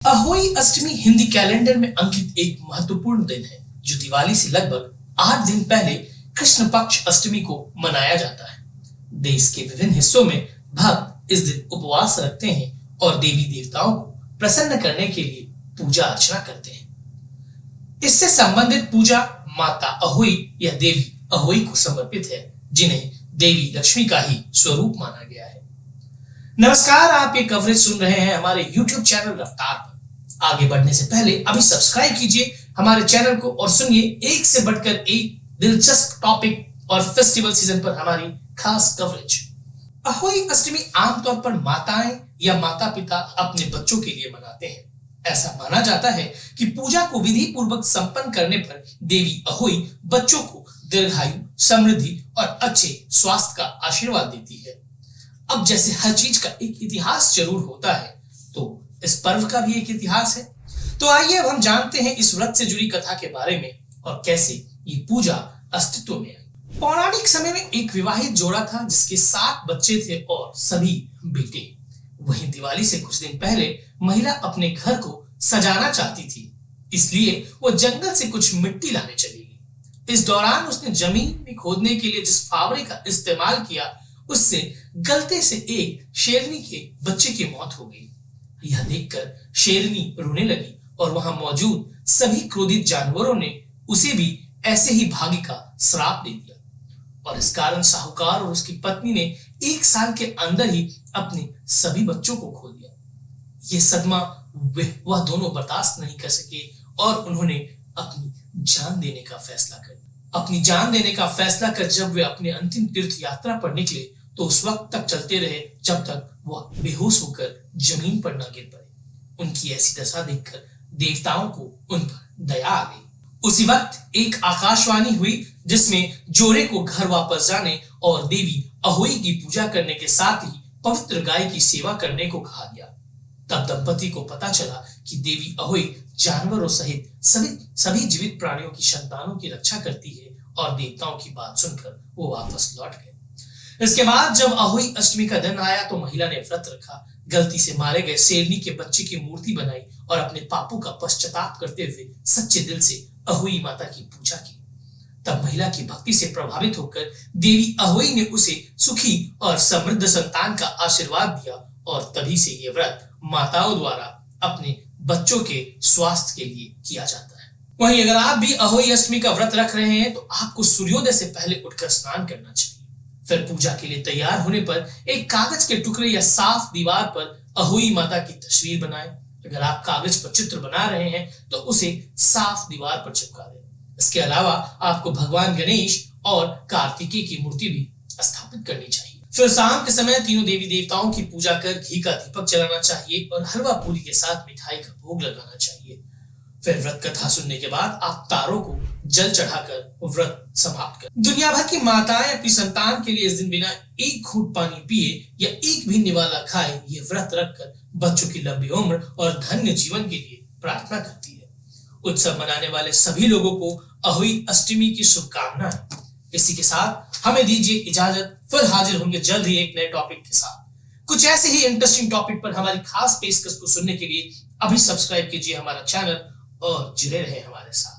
Ahoi Ashtami Hindi calendar में अंकित एक महत्वपूर्ण दिन है जो दिवाली से लगभग 8 दिन पहले कृष्ण पक्ष अष्टमी को मनाया जाता है। देश के विभिन्न हिस्सों में भक्त इस दिन उपवास रखते हैं और देवी देवताओं को प्रसन्न करने के लिए पूजा अर्चना करते हैं। इससे संबंधित पूजा माता अहोई या देवी अहोई को समर्पित है, जिन्हें देवी लक्ष्मी का ही स्वरूप माना गया है। नमस्कार, आप ये कवरेज सुन रहे हैं हमारे YouTube चैनल रफ्तार पर। आगे बढ़ने से पहले अभी सब्सक्राइब कीजिए हमारे चैनल को और सुनिए एक से बढ़कर एक दिलचस्प टॉपिक और फेस्टिवल सीजन पर हमारी खास कवरेज। अहोई अष्टमी आमतौर पर माताएं या माता पिता अपने बच्चों के लिए मनाते हैं। ऐसा माना जाता है कि पूजा को विधि पूर्वक संपन्न करने पर देवी अहोई बच्चों को दीर्घायु, समृद्धि और अच्छे स्वास्थ्य का आशीर्वाद देती है। अब जैसे हर चीज का एक इतिहास जरूर होता है, तो इस पर्व का भी एक इतिहास है। तो आइए अब हम जानते हैं इस व्रत से जुड़ी कथा के बारे में और कैसे ये पूजा अस्तित्व में आई। पौराणिक समय में एक विवाहित जोड़ा था जिसके 7 बच्चे थे और सभी बेटे। वहीं दिवाली से कुछ दिन पहले महिला अपने घर को सजाना चाहती थी, इसलिए वो जंगल से कुछ मिट्टी लाने चली गई। इस दौरान उसने जमीन में खोदने के लिए जिस फावड़े का इस्तेमाल किया, उससे गलती से एक शेरनी के बच्चे की मौत हो गई। यह देखकर शेरनी रोने लगी और वहां मौजूद सभी क्रोधित जानवरों ने उसे भी ऐसे ही भाग्य का श्राप दे दिया और इस कारण साहूकार और उसकी पत्नी ने 1 साल के अंदर ही अपने सभी बच्चों को खो दिया। ये सदमा वह दोनों बर्दाश्त नहीं कर सके और उन्होंने अपनी जान देने का फैसला कर जब वे अपने अंतिम तीर्थ यात्रा पर निकले तो उस वक्त तक चलते रहे जब तक वह बेहोश होकर जमीन पर न गिर पड़े। उनकी ऐसी दशा देखकर देवताओं को उन पर दया आ गई। उसी वक्त एक आकाशवाणी हुई जिसमें जोड़े को घर वापस जाने और देवी अहोई की पूजा करने के साथ ही पवित्र गाय की सेवा करने को कहा गया। तब दंपति को पता चला कि देवी अहोई जानवरों सहित सभी जीवित प्राणियों की संतानों की रक्षा करती है और देवताओं की बात सुनकर वो वापस लौट गए। इसके बाद जब अहोई अष्टमी का दिन आया तो महिला ने व्रत रखा, गलती से मारे गए शेरनी के बच्चे की मूर्ति बनाई और अपने पापों का पश्चाताप करते हुए सच्चे दिल से अहोई माता की पूजा की। तब महिला की भक्ति से प्रभावित होकर देवी अहोई ने उसे सुखी और समृद्ध संतान का आशीर्वाद दिया और तभी से ये व्रत माताओं द्वारा अपने बच्चों के स्वास्थ्य के लिए किया जाता है। वहीं अगर आप भी अहोई अष्टमी का व्रत रख रहे हैं तो आपको सूर्योदय से पहले उठकर स्नान करना चाहिए। फिर पूजा के लिए तैयार होने पर एक कागज के टुकड़े या साफ दीवार पर अहोई माता की तस्वीर बनाएं। अगर आप कागज पर चित्र बना रहे हैं तो उसे साफ दीवार पर चिपका दें। इसके अलावा आपको भगवान गणेश और कार्तिकेय की मूर्ति भी स्थापित करनी चाहिए। फिर शाम के समय तीनों देवी देवताओं की पूजा कर घी का दीपक जलाना चाहिए और हलवा पूरी के साथ मिठाई का भोग लगाना चाहिए। फिर व्रत कथा सुनने के बाद आप तारों को जल चढ़ाकर व्रत समाप्त कर। दुनिया भर की माताएं अपनी संतान के लिए इस दिन बिना एक घूंट पानी पिए या एक भी निवाला खाए ये व्रत रखकर बच्चों की लंबी उम्र और धन्य जीवन के लिए प्रार्थना करती है। उत्सव मनाने वाले सभी लोगों को अहोई अष्टमी की शुभकामनाएं। इसी के साथ हमें दीजिए इजाजत, फिर हाजिर होंगे जल्द ही एक नए टॉपिक के साथ। कुछ ऐसे ही इंटरेस्टिंग टॉपिक पर हमारी खास पेशकश को सुनने के लिए अभी सब्सक्राइब कीजिए हमारा चैनल और जुड़े रहे हमारे साथ।